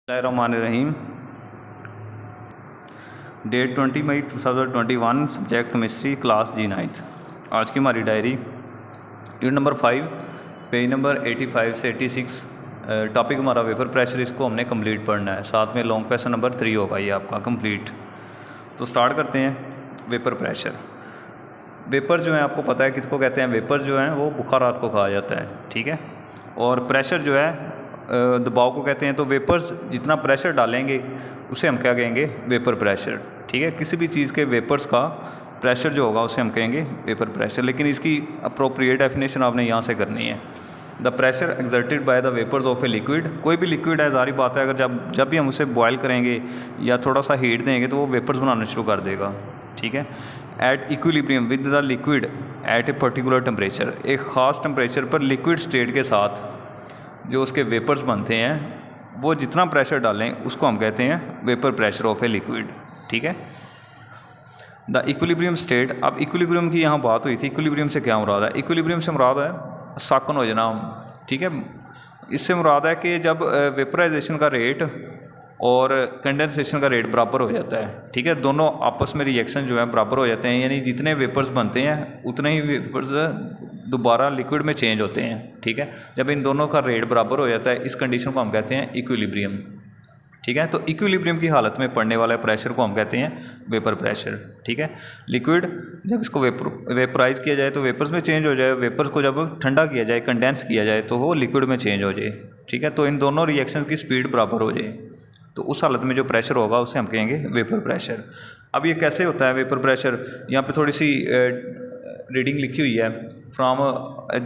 बिस्मिल्लाहिर्रहमानिर्रहीम। डेट 20 मई 2021, subject chemistry, class जी9। आज की हमारी diary unit number 5, page number 85 से 86। टॉपिक हमारा वेपर प्रेशर, इसको हमने कंप्लीट पढ़ना है। साथ में लॉन्ग क्वेश्चन नंबर 3 होगा ये आपका कंप्लीट। तो स्टार्ट करते हैं। वेपर प्रेशर, वेपर जो है आपको पता है किसको कहते हैं। वेपर जो है वो बुखारात को कहा जाता है, ठीक है। और प्रेशर जो है दबाव को कहते हैं। तो वेपर्स जितना प्रेशर डालेंगे उसे हम क्या कहेंगे, वेपर प्रेशर, ठीक है। किसी भी चीज़ के वेपर्स का प्रेशर जो होगा उसे हम कहेंगे वेपर प्रेशर। लेकिन इसकी अप्रोप्रिएट डेफिनेशन आपने यहाँ से करनी है। The pressure exerted by the vapours of a liquid. कोई भी लिक्विड है, जारी बात है, अगर जब भी हम उसे बॉयल करेंगे या थोड़ा सा हीट देंगे तो वो वेपर्स बनाना शुरू कर देगा, ठीक है। At equilibrium with the liquid at a particular temperature. एक ख़ास टेम्परेचर पर लिक्विड स्टेट के साथ जो उसके वेपर्स बनते हैं, वो जितना प्रेशर डालें उसको हम कहते हैं vapour pressure of a liquid, ठीक है। The equilibrium state. अब इक्विलिब्रियम की यहाँ बात हुई थी। इक्विलिब्रियम से क्या मुराद है? इक्विलिब्रियम से मुराद है साकन हो जाना, ठीक है। इससे मुराद है कि जब वेपराइजेशन का रेट और कंडेंसेशन का रेट बराबर हो जाता है, ठीक है। दोनों आपस में रिएक्शन जो है बराबर हो जाते हैं, यानी जितने वेपर्स बनते हैं उतने ही वेपर्स दोबारा लिक्विड में चेंज होते हैं, ठीक है। जब इन दोनों का रेट बराबर हो जाता है, इस कंडीशन को हम कहते हैं इक्विलिब्रियम, ठीक है। तो इक्विलिब्रियम की हालत में पड़ने वाले प्रेशर को हम कहते हैं वेपर प्रेशर, ठीक है। लिक्विड जब इसको वेपराइज किया जाए तो वेपर्स में चेंज हो जाए, वेपर्स को जब ठंडा किया जाए, कंडेंस किया जाए तो वो लिक्विड में चेंज हो जाए, ठीक है। तो इन दोनों रिएक्शन की स्पीड बराबर हो जाए, तो उस हालत में जो प्रेशर होगा उसे हम कहेंगे वेपर प्रेशर। अब ये कैसे होता है वेपर प्रेशर? यहाँ पे थोड़ी सी रीडिंग लिखी हुई है। फ्रॉम,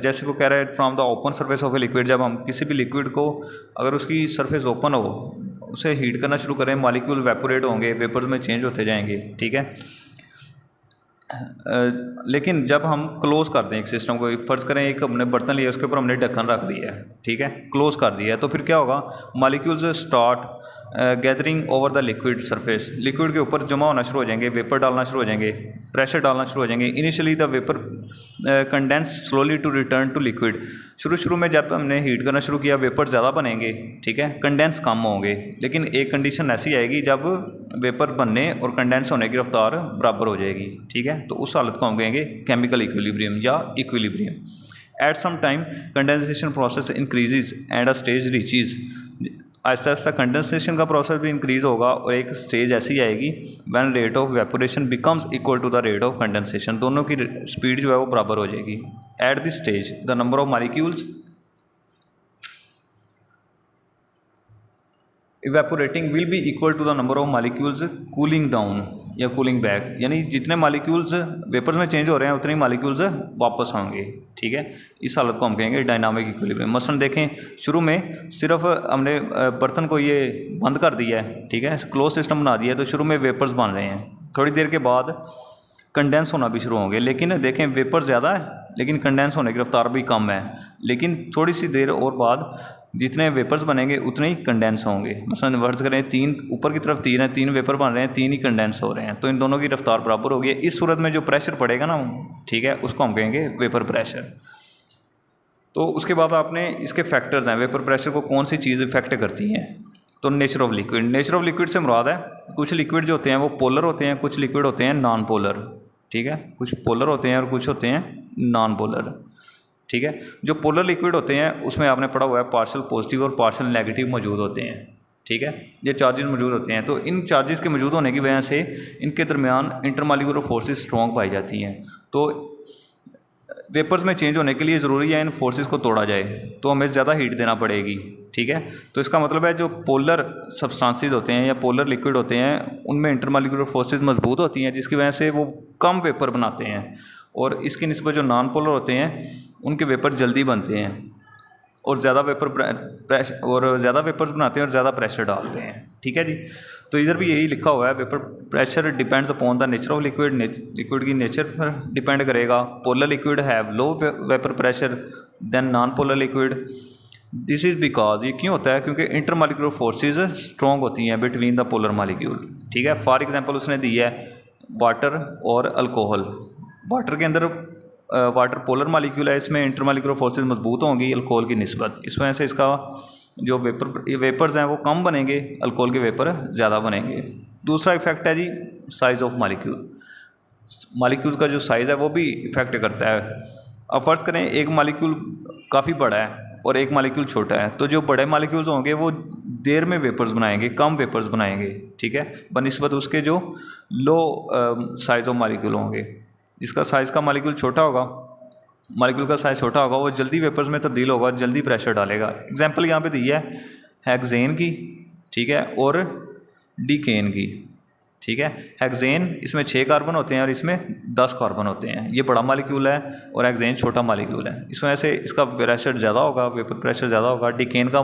जैसे वो कह रहा है from the open surface of a liquid. जब हम किसी भी लिक्विड को, अगर उसकी सरफेस ओपन हो, उसे हीट करना शुरू करें, मॉलिक्यूल वेपोरेट होंगे, वेपर्स में चेंज होते जाएंगे, ठीक है। लेकिन जब हम क्लोज कर दें एक सिस्टम को, फर्ज करें एक हमने बर्तन लिया, उसके ऊपर हमने ढक्कन रख दिया है, ठीक है, क्लोज कर दिया है, तो फिर क्या होगा? Molecules start gathering over the liquid surface. Liquid के ऊपर जमा होना शुरू हो जाएंगे, वेपर डालना शुरू हो जाएंगे, प्रेशर डालना शुरू हो जाएंगे। Initially the vapour condense slowly to return to liquid. शुरू में जब हमने हीट करना शुरू किया, वेपर ज़्यादा बनेंगे, ठीक है, कंडेंस कम होंगे। लेकिन एक कंडीशन ऐसी आएगी जब वेपर बनने और कंडेंस होने की रफ्तार बराबर हो जाएगी, ठीक है। तो उस हालत को हम कहेंगे केमिकल इक्विलिब्रियम या equilibrium. At some time condensation process increases and a stage reaches. आहिस्ता आहिस्ता कंडेंसेशन का प्रोसेस भी इंक्रीज़ होगा और एक स्टेज ऐसी आएगी when rate of evaporation becomes equal to the rate of condensation. दोनों की स्पीड जो है वो बराबर हो जाएगी। At this stage the number of molecules evaporating will be equal to the number of molecules cooling down या कूलिंग बैक। यानी जितने मॉलिक्यूल्स वेपर्स में चेंज हो रहे हैं उतने ही मॉलिक्यूल्स वापस आएंगे, ठीक है। इस हालत को हम कहेंगे डायनामिक इक्विलिब्रियम। मसलन देखें, शुरू में सिर्फ हमने बर्तन को ये बंद कर दिया है, ठीक है, क्लोज सिस्टम बना दिया है, तो शुरू में वेपर्स बन रहे हैं। थोड़ी देर के बाद कंडेंस होना भी शुरू होंगे, लेकिन देखें वेपर ज़्यादा है लेकिन कंडेंस होने की रफ्तार भी कम है। लेकिन थोड़ी सी देर और बाद जितने वेपर्स बनेंगे उतने ही कंडेंस होंगे। मसलन वर्ड्स करें, 3 ऊपर की तरफ 3 है, 3 वेपर बन रहे हैं, 3 ही कंडेंस हो रहे हैं, तो इन दोनों की रफ्तार बराबर होगी। इस सूरत में जो प्रेशर पड़ेगा ना, ठीक है, उसको हम कहेंगे वेपर प्रेशर। तो उसके बाद आपने इसके फैक्टर्स हैं, वेपर प्रेशर को कौन सी चीज़ इफेक्ट करती हैं। तो nature of liquid. Nature of liquid से मुराद है कुछ लिक्विड जो होते हैं वो पोलर होते हैं, कुछ लिक्विड होते हैं नॉन पोलर, ठीक है। कुछ पोलर होते हैं और कुछ होते हैं नॉन पोलर, ठीक है। जो पोलर लिक्विड होते हैं उसमें आपने पढ़ा हुआ है पार्शियल पॉजिटिव और पार्शियल नेगेटिव मौजूद होते हैं, ठीक है। ये चार्जेस मौजूद होते हैं। तो इन चार्जेस के मौजूद होने की वजह से इनके दरमियान इंटरमॉलिक्यूलर फोर्सेस स्ट्रॉन्ग पाई जाती हैं। तो वेपर्स में चेंज होने के लिए ज़रूरी है इन फोर्सेस को तोड़ा जाए, तो हमें ज़्यादा हीट देना पड़ेगी, ठीक है। तो इसका मतलब है जो पोलर सब्सटेंसेस होते हैं या पोलर लिक्विड होते हैं उनमें इंटरमॉलिक्यूलर फोर्सेस मजबूत होती हैं, जिसकी वजह से वो कम वेपर बनाते हैं। और इसकी निस्बत जो नॉन पोलर होते हैं उनके वेपर जल्दी बनते हैं और ज़्यादा वेपर्स बनाते हैं और ज़्यादा प्रेशर डालते हैं, ठीक है जी। तो इधर भी यही लिखा हुआ है, vapour pressure depends upon the nature of liquid. Liquid की नेचर पर डिपेंड करेगा। Polar liquid have low vapour pressure than non polar liquid. This is because, ये क्यों होता है? क्योंकि इंटरमॉलिक्यूलर फोर्सेज स्ट्रॉन्ग होती हैं बिटवीन द पोलर मॉलिक्यूल, ठीक है। फॉर एग्जांपल उसने दी है वाटर और अल्कोहल। वाटर के अंदर वाटर पोलर मॉलिक्यूल है, इसमें इंटरमॉलिक्यूलर फोर्सेज मजबूत होंगी अल्कोहल की निस्बत, इस वजह से इसका जो वेपर्स हैं वो कम बनेंगे, अल्कोहल के वेपर ज़्यादा बनेंगे। दूसरा इफेक्ट है जी साइज़ ऑफ मालिक्यूल्स का जो साइज़ है वो भी इफ़ेक्ट करता है। अब फ़र्ज़ करें एक मालिक्यूल काफ़ी बड़ा है और एक मालिक्यूल छोटा है, तो जो बड़े मालिक्यूल्स होंगे वो देर में वेपर्स बनाएंगे, कम वेपर्स बनाएंगे, ठीक है, बनिस्बत उसके जो लो साइज़ ऑफ मालिक्यूल होंगे। जिसका साइज़ का मालिक्यूल छोटा होगा, मालिक्यूल का साइज़ छोटा होगा, वो जल्दी वेपर्स में तब्दील होगा, जल्दी प्रेशर डालेगा। एग्जांपल यहाँ पे दी है हेक्सेन की, ठीक है, और डीकेन की, ठीक है। हेक्सेन इसमें 6 कार्बन होते हैं और इसमें 10 कार्बन होते हैं। ये बड़ा मालिक्यूल है और हेक्सेन छोटा मालिक्यूल है। इस वजह से इसका प्रेशर ज़्यादा होगा, वेपर प्रेशर ज़्यादा होगा, डीकेन का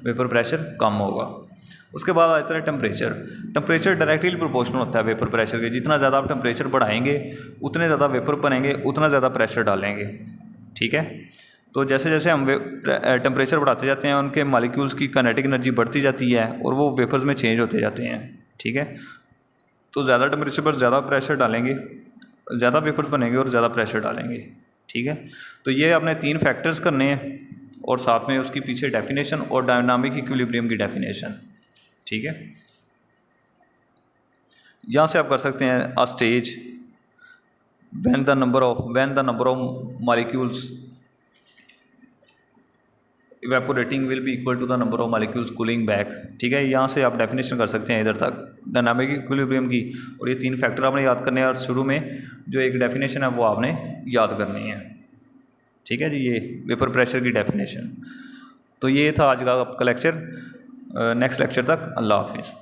वेपर प्रेशर कम होगा। उसके बाद आता है टेम्परेचर डायरेक्टली प्रोपोर्शनल होता है वेपर प्रेशर के। जितना ज़्यादा आप टेम्परेचर बढ़ाएंगे उतने ज़्यादा वेपर बनेंगे, उतना ज़्यादा प्रेशर डालेंगे, ठीक है। तो जैसे जैसे हम टेम्परेचर बढ़ाते जाते हैं उनके मालिक्यूल्स की काइनेटिक एनर्जी बढ़ती जाती है और वो वेपर्स में चेंज होते जाते हैं, ठीक है। तो ज़्यादा टेम्परेचर पर ज़्यादा प्रेशर डालेंगे, ज़्यादा वेपर्स बनेंगे और ज़्यादा प्रेशर डालेंगे, ठीक है। तो ये आपने 3 फैक्टर्स करने हैं और साथ में उसकी पीछे डेफिनेशन और डायनामिक इक्विलिब्रियम की डेफिनेशन, ठीक है। यहाँ से आप कर सकते हैं a stage when the number of molecules evaporating will be equal to the number of molecules cooling back, ठीक है। यहाँ से आप डेफिनेशन कर सकते हैं इधर तक डायनामिक इक्विलिब्रियम की, और ये 3 फैक्टर आपने याद करने हैं और शुरू में जो एक डेफिनेशन है वो आपने याद करनी है, ठीक है जी। ये वेपर प्रेशर की डेफिनेशन। तो ये था आज का आपका लेक्चर। नेक्स्ट लेक्चर तक अल्लाह हाफिज़।